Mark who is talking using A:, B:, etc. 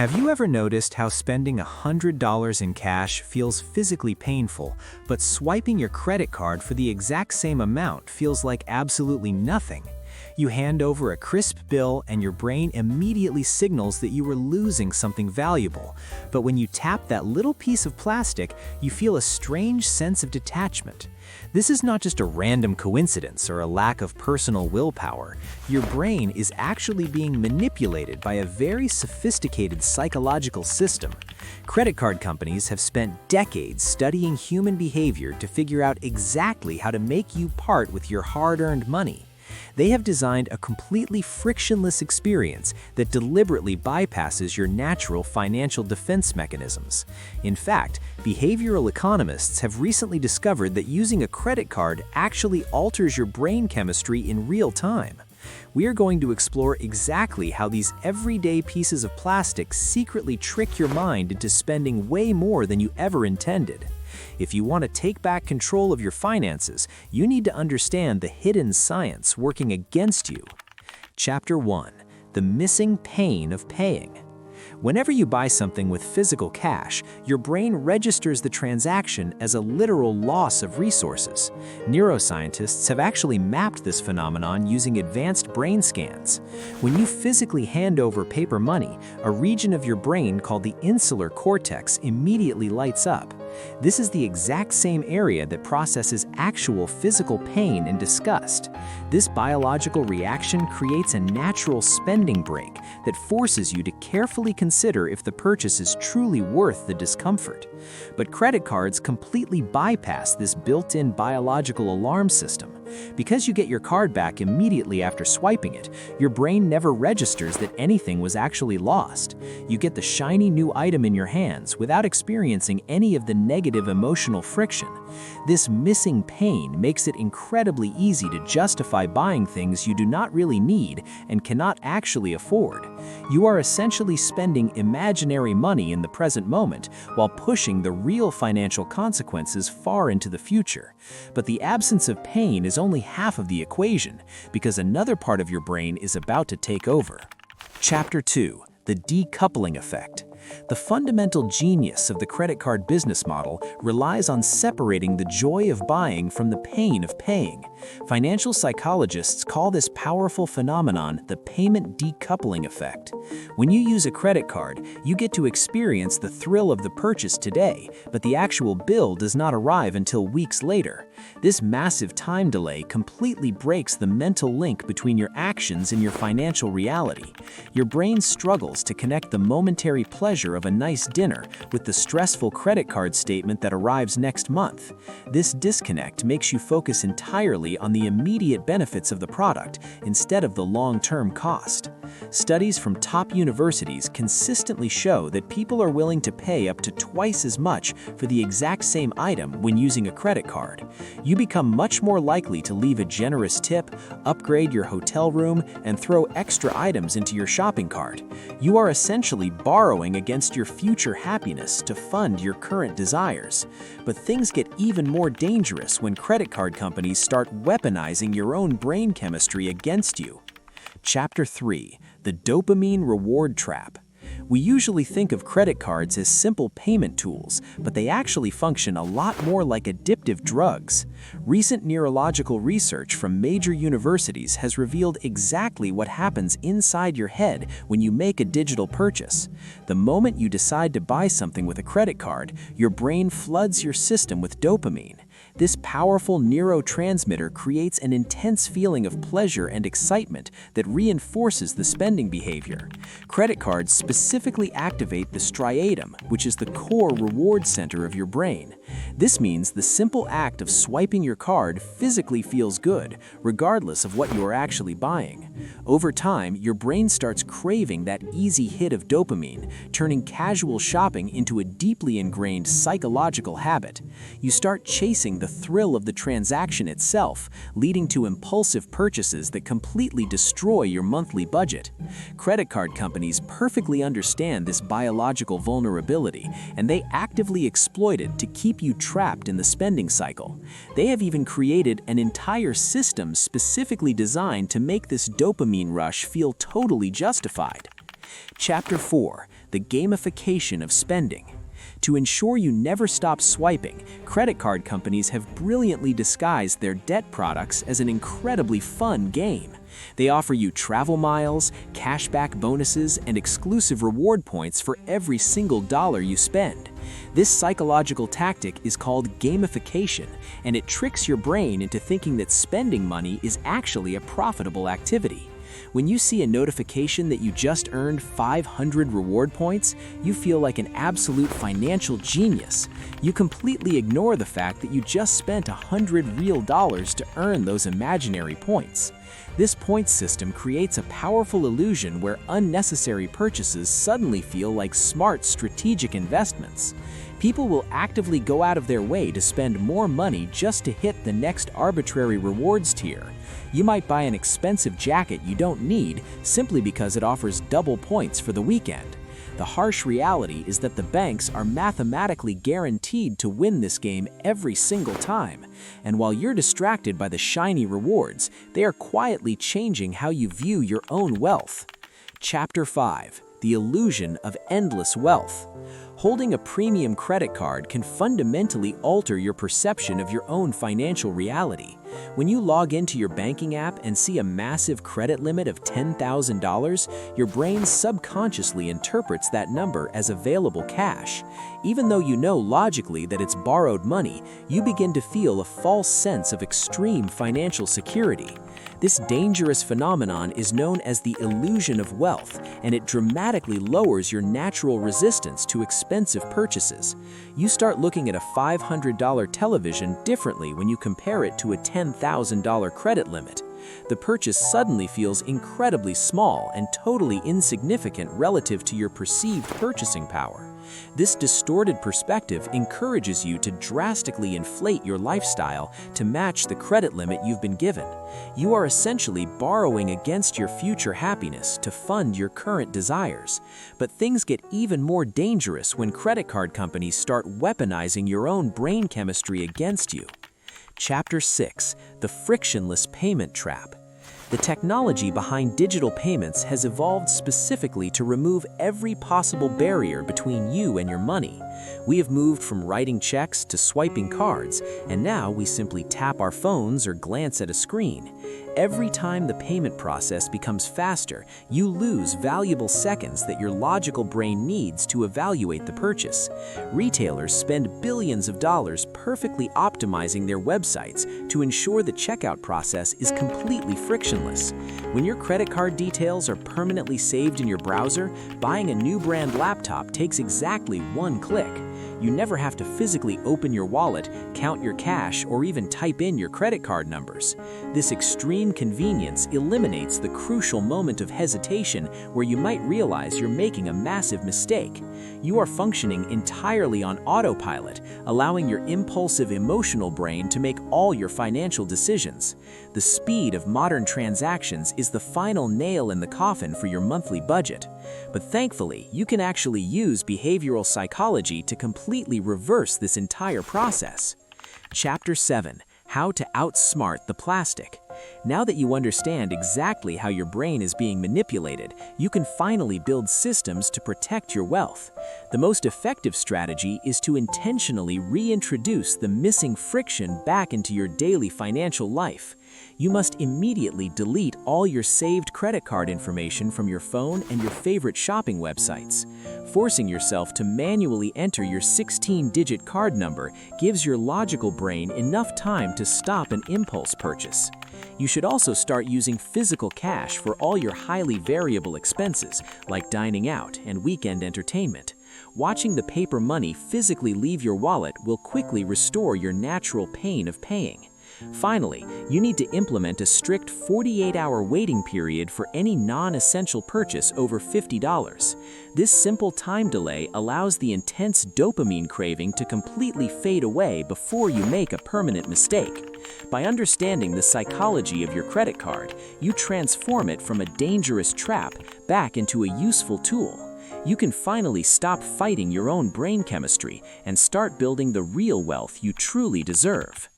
A: Have you ever noticed how spending $100 in cash feels physically painful, but swiping your credit card for the exact same amount feels like absolutely nothing? You hand over a crisp bill and your brain immediately signals that you were losing something valuable. But when you tap that little piece of plastic, you feel a strange sense of detachment. This is not just a random coincidence or a lack of personal willpower. Your brain is actually being manipulated by a very sophisticated psychological system. Credit card companies have spent decades studying human behavior to figure out exactly how to make you part with your hard-earned money. They have designed a completely frictionless experience that deliberately bypasses your natural financial defense mechanisms. In fact, behavioral economists have recently discovered that using a credit card actually alters your brain chemistry in real time. We are going to explore exactly how these everyday pieces of plastic secretly trick your mind into spending way more than you ever intended. If you want to take back control of your finances, you need to understand the hidden science working against you. Chapter 1: The Missing Pain of Paying. Whenever you buy something with physical cash, your brain registers the transaction as a literal loss of resources. Neuroscientists have actually mapped this phenomenon using advanced brain scans. When you physically hand over paper money, a region of your brain called the insular cortex immediately lights up. This is the exact same area that processes actual physical pain and disgust. This biological reaction creates a natural spending brake that forces you to carefully consider if the purchase is truly worth the discomfort. But credit cards completely bypass this built-in biological alarm system. Because you get your card back immediately after swiping it, your brain never registers that anything was actually lost. You get the shiny new item in your hands without experiencing any of the negative emotional friction. This missing pain makes it incredibly easy to justify buying things you do not really need and cannot actually afford. You are essentially spending imaginary money in the present moment while pushing the real financial consequences far into the future. But the absence of pain is only half of the equation, because another part of your brain is about to take over. Chapter 2: The Decoupling Effect. The fundamental genius of the credit card business model relies on separating the joy of buying from the pain of paying. Financial psychologists call this powerful phenomenon the payment decoupling effect. When you use a credit card, you get to experience the thrill of the purchase today, but the actual bill does not arrive until weeks later. This massive time delay completely breaks the mental link between your actions and your financial reality. Your brain struggles to connect the momentary pleasure of a nice dinner with the stressful credit card statement that arrives next month. This disconnect makes you focus entirely on the immediate benefits of the product instead of the long-term cost. Studies from top universities consistently show that people are willing to pay up to twice as much for the exact same item when using a credit card. You become much more likely to leave a generous tip, upgrade your hotel room, and throw extra items into your shopping cart. You are essentially borrowing against your future happiness to fund your current desires. But things get even more dangerous when credit card companies start weaponizing your own brain chemistry against you. Chapter 3: The Dopamine Reward Trap. We usually think of credit cards as simple payment tools, but they actually function a lot more like addictive drugs. Recent neurological research from major universities has revealed exactly what happens inside your head when you make a digital purchase. The moment you decide to buy something with a credit card, your brain floods your system with dopamine. This powerful neurotransmitter creates an intense feeling of pleasure and excitement that reinforces the spending behavior. Credit cards specifically activate the striatum, which is the core reward center of your brain. This means the simple act of swiping your card physically feels good, regardless of what you are actually buying. Over time, your brain starts craving that easy hit of dopamine, turning casual shopping into a deeply ingrained psychological habit. You start chasing the thrill of the transaction itself, leading to impulsive purchases that completely destroy your monthly budget. Credit card companies perfectly understand this biological vulnerability, and they actively exploit it to keep you trapped in the spending cycle. They have even created an entire system specifically designed to make this dopamine rush feel totally justified. Chapter 4: the gamification of spending. To ensure you never stop swiping, credit card companies have brilliantly disguised their debt products as an incredibly fun game. They offer you travel miles, cashback bonuses, and exclusive reward points for every single dollar you spend. This psychological tactic is called gamification, and it tricks your brain into thinking that spending money is actually a profitable activity. When you see a notification that you just earned 500 reward points, you feel like an absolute financial genius. You completely ignore the fact that you just spent $100 real to earn those imaginary points. This points system creates a powerful illusion where unnecessary purchases suddenly feel like smart strategic investments. People will actively go out of their way to spend more money just to hit the next arbitrary rewards tier. You might buy an expensive jacket you don't need simply because it offers double points for the weekend. The harsh reality is that the banks are mathematically guaranteed to win this game every single time. And while you're distracted by the shiny rewards, they are quietly changing how you view your own wealth. Chapter 5: The Illusion of Endless Wealth. Holding a premium credit card can fundamentally alter your perception of your own financial reality. When you log into your banking app and see a massive credit limit of $10,000, your brain subconsciously interprets that number as available cash. Even though you know logically that it's borrowed money, you begin to feel a false sense of extreme financial security. This dangerous phenomenon is known as the illusion of wealth, and it dramatically lowers your natural resistance to expensive purchases. You start looking at a $500 television differently when you compare it to a $10,000 credit limit. The purchase suddenly feels incredibly small and totally insignificant relative to your perceived purchasing power. This distorted perspective encourages you to drastically inflate your lifestyle to match the credit limit you've been given. You are essentially borrowing against your future happiness to fund your current desires. But things get even more dangerous when credit card companies start weaponizing your own brain chemistry against you. Chapter 6: The Frictionless Payment Trap. The technology behind digital payments has evolved specifically to remove every possible barrier between you and your money. We have moved from writing checks to swiping cards, and now we simply tap our phones or glance at a screen. Every time the payment process becomes faster, you lose valuable seconds that your logical brain needs to evaluate the purchase. Retailers spend billions of dollars perfectly optimizing their websites to ensure the checkout process is completely frictionless. When your credit card details are permanently saved in your browser, buying a new brand laptop takes exactly one click. You never have to physically open your wallet, count your cash, or even type in your credit card numbers. This extreme convenience eliminates the crucial moment of hesitation where you might realize you're making a massive mistake. You are functioning entirely on autopilot, allowing your impulsive emotional brain to make all your financial decisions. The speed of modern transactions is the final nail in the coffin for your monthly budget. But thankfully, you can actually use behavioral psychology to completely reverse this entire process. Chapter 7: How to Outsmart the Plastic. Now that you understand exactly how your brain is being manipulated, you can finally build systems to protect your wealth. The most effective strategy is to intentionally reintroduce the missing friction back into your daily financial life. You must immediately delete all your saved credit card information from your phone and your favorite shopping websites. Forcing yourself to manually enter your 16-digit card number gives your logical brain enough time to stop an impulse purchase. You should also start using physical cash for all your highly variable expenses, like dining out and weekend entertainment. Watching the paper money physically leave your wallet will quickly restore your natural pain of paying. Finally, you need to implement a strict 48-hour waiting period for any non-essential purchase over $50. This simple time delay allows the intense dopamine craving to completely fade away before you make a permanent mistake. By understanding the psychology of your credit card, you transform it from a dangerous trap back into a useful tool. You can finally stop fighting your own brain chemistry and start building the real wealth you truly deserve.